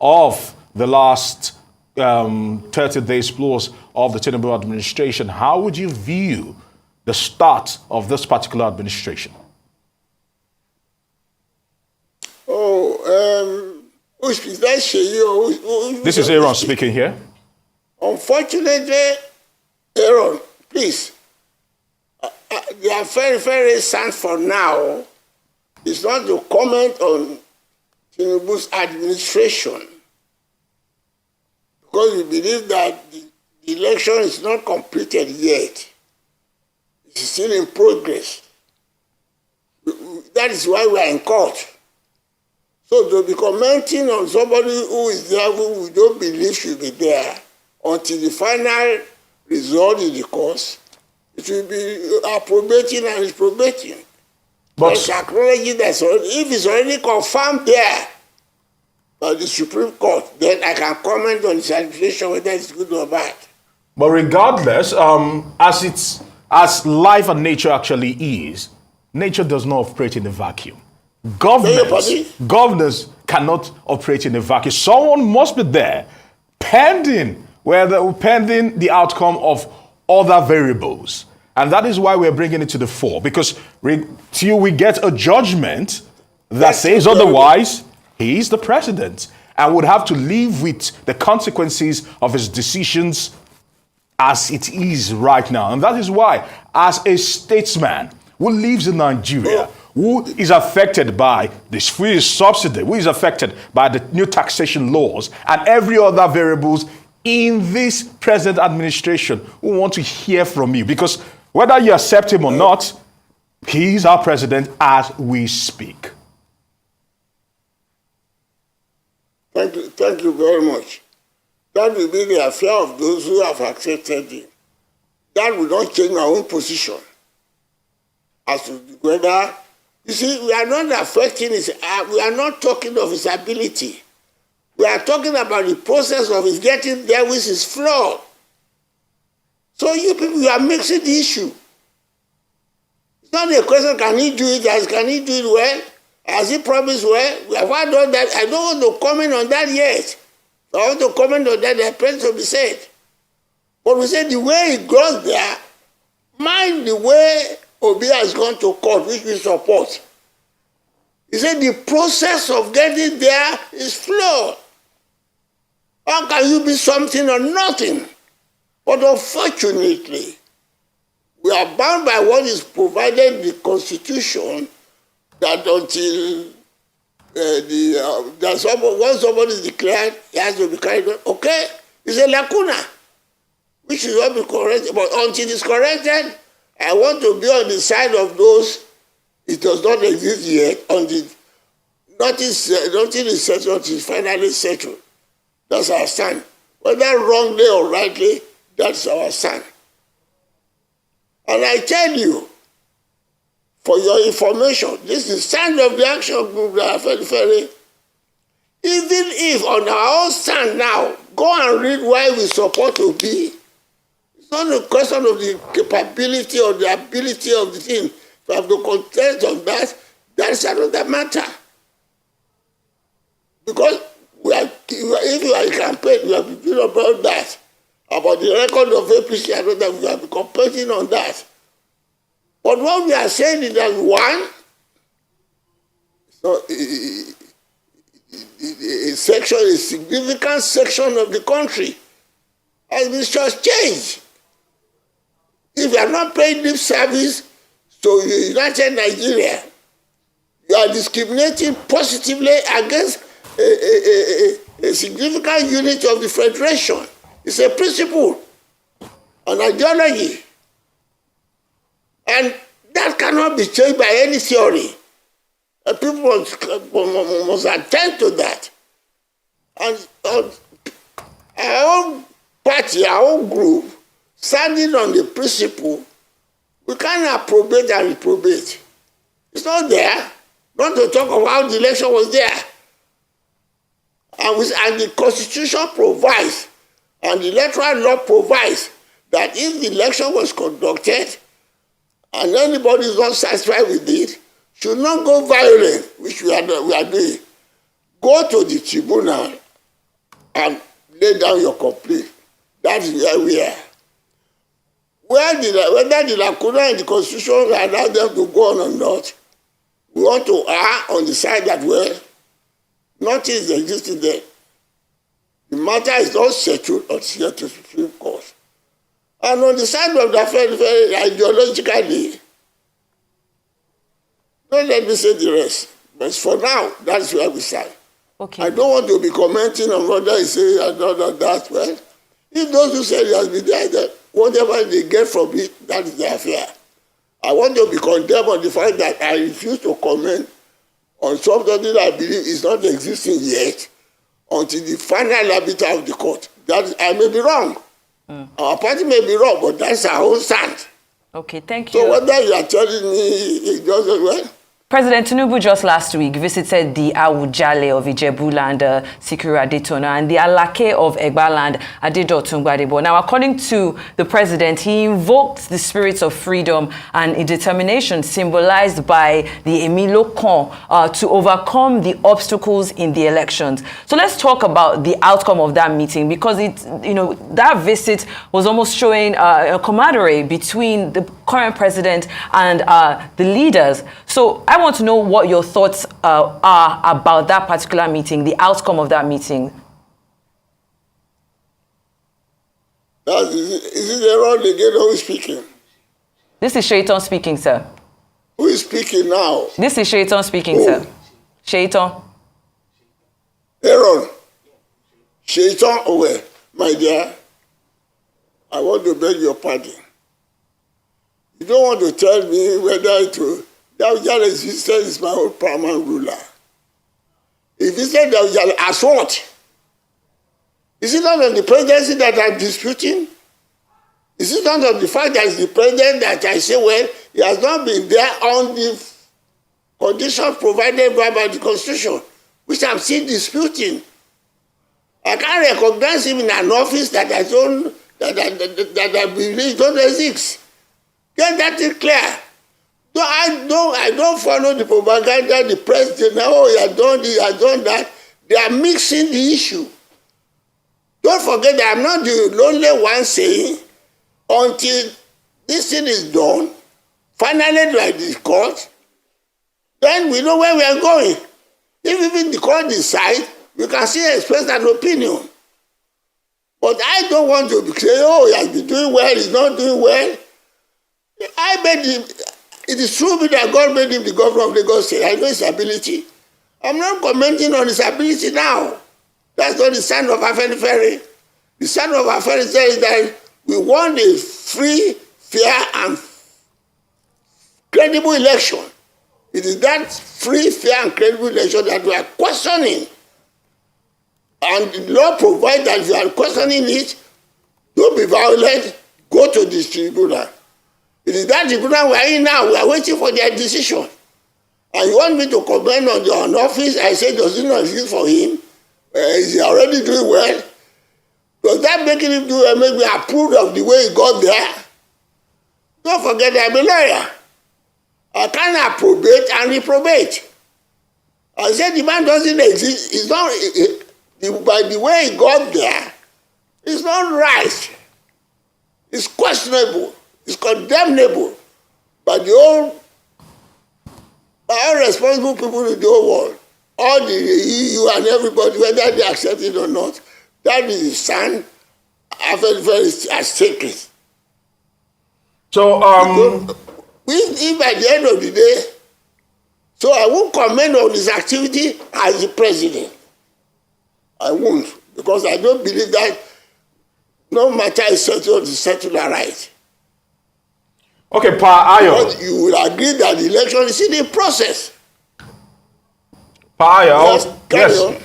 of the last 30 days plus of the Tinubu administration, how would you view the start of this particular administration? This is Aaron speaking here. Unfortunately, Aaron, please, the Afenifere stand for now is not to comment on Tinubu's administration, because we believe that the election is not completed yet. It's still in progress. That is why we are in court. So to be commenting on somebody who is there who we don't believe should be there until the final result in the course, it will be approbating and reprobating. But acknowledging that if it's already confirmed there by the Supreme Court, then I can comment on the administration whether it's good or bad. But regardless, as life and nature actually is, nature does not operate in a vacuum. Governors cannot operate in a vacuum. Someone must be there pending the outcome of other variables. And that is why we're bringing it to the fore. Because till we get a judgment that says otherwise, he is the president and would have to live with the consequences of his decisions as it is right now. And that is why, as a statesman who lives in Nigeria, who is affected by this free subsidy, who is affected by the new taxation laws and every other variables in this present administration, who want to hear from you. Because whether you accept him or not, he is our president as we speak. Thank you very much. That will be the affair of those who have accepted him. That will not change my own position as to whether. You see, we are not affecting his, we are not talking of his ability. We are talking about the process of his getting there, which is flawed. So you people, you are mixing the issue. It's not a question, can he do it, can he do it well? Has he promised well? We have not done that. I don't want to comment on that yet. If I want to comment on that, there are plenty to be said. But we said the way he goes there, mind the way Obi has gone to court, which we support. He said the process of getting there is flawed. How can you be something or nothing? But unfortunately, we are bound by what is provided in the Constitution, that until once somebody is declared, he has to be carried on. Okay, it's a lacuna, which should not be corrected. But until it's corrected, I want to be on the side of those it does not exist yet, until nothing is settled, until it's finally settled. That's our stand. Whether wrongly or rightly, that's our stand. And I tell you, for your information, this is the stand of the action group that Afenifere. Even if on our own stand now, go and read why we support Obi. It's not a question of the capability or the ability of the team. If I have to contest on that, that's another matter. Because if you are in campaign, we have to do about that. About the record of APC, I know that we have been competing on that. But what we are saying is that one, so a significant section of the country has been just changed. If you are not paying lip service to United Nigeria, you are discriminating positively against a significant unit of the Federation. It's a principle, an ideology. And that cannot be changed by any theory. And people must attend to that. And our own party, our own group, standing on the principle, we can't approbate and reprobate. It's not there. Not to talk of how the election was there. And the Constitution provides, and the electoral law provides, that if the election was conducted and anybody is not satisfied with it, should not go violent, which we are doing. Go to the tribunal and lay down your complaint. That is where we are. Whether the lacuna in the Constitution allow them to go on or not, we want to err on the side that, well, nothing is existing there. The matter is not settled until to Supreme Court. And on the side of the Afenifere, ideologically, don't let me say the rest. But for now, that's where we stand. Okay. I don't want to be commenting on whether he says that. Well, if those who say it has been there, then whatever they get from it, that is their affair. I want to be condemned on the fact that I refuse to comment on something that I believe is not existing yet until the final arbiter of the court. That I may be wrong. Our party may be wrong, but that's our own stand. Okay, thank you. So whether you are telling me it doesn't well. President Tinubu just last week visited the Awujale of Ijebu land, Sikiru Adetona, and the Alake of Egba land, Adedotun Gbadebo. Now, according to the president, he invoked the spirits of freedom and determination symbolized by the Emilokon to overcome the obstacles in the elections. So let's talk about the outcome of that meeting, because that visit was almost showing a camaraderie between the current president and the leaders. So I want to know what your thoughts are about that particular meeting, the outcome of that meeting. Is it Aaron again who is speaking? This is Shaitan speaking, sir. Who is speaking now? This is Shaitan speaking, sir. Shaitan. Aaron. Shaitan, well, my dear, I want to beg your pardon. You don't want to tell me whether Dawujale existence is my own paramount ruler. If you say Dawujale as what? Is it not on the presidency that I'm disputing? Is it not on the fact that it's the president that I say, well, he has not been there on the conditions provided by the Constitution, which I'm still disputing? I can't recognize him in an office that I believe don't exist. Get that thing clear. I don't follow the propaganda, the president, he has done this, he has done that. They are mixing the issue. Don't forget that I'm not the only one saying, until this thing is done, finally by the court, then we know where we are going. If even the court decides, we can still express an opinion. But I don't want to say, he has been doing well, he's not doing well. I made him, it is true that God made him the governor of Lagos State. I know his ability. I'm not commenting on his ability now. That's not the stand of Afenifere. The stand of Afenifere is that we want a free, fair, and credible election. It is that free, fair, and credible election that we are questioning. And the law provides that if you are questioning it, don't be violent, go to the tribunal. It is that tribunal we are in now. We are waiting for their decision. And you want me to comment on your office? I say, does it not exist for him? Is he already doing well? Does that make him make me approve of the way he got there? Don't forget I'm a lawyer. I can't approbate and reprobate. I said the man doesn't exist. It's not, by the way he got there, it's not right. It's questionable. It's condemnable by all responsible people in the whole world, all the EU and everybody, whether they accept it or not. That is the stand Afenifere has taken. So, if by the end of the day, so I won't comment on his activity as the president. I won't, because I don't believe that no matter is settled, is settled right. okay, Pa Ayo. But you will agree that the election is in the process. Pa Ayo, Yes, carry on.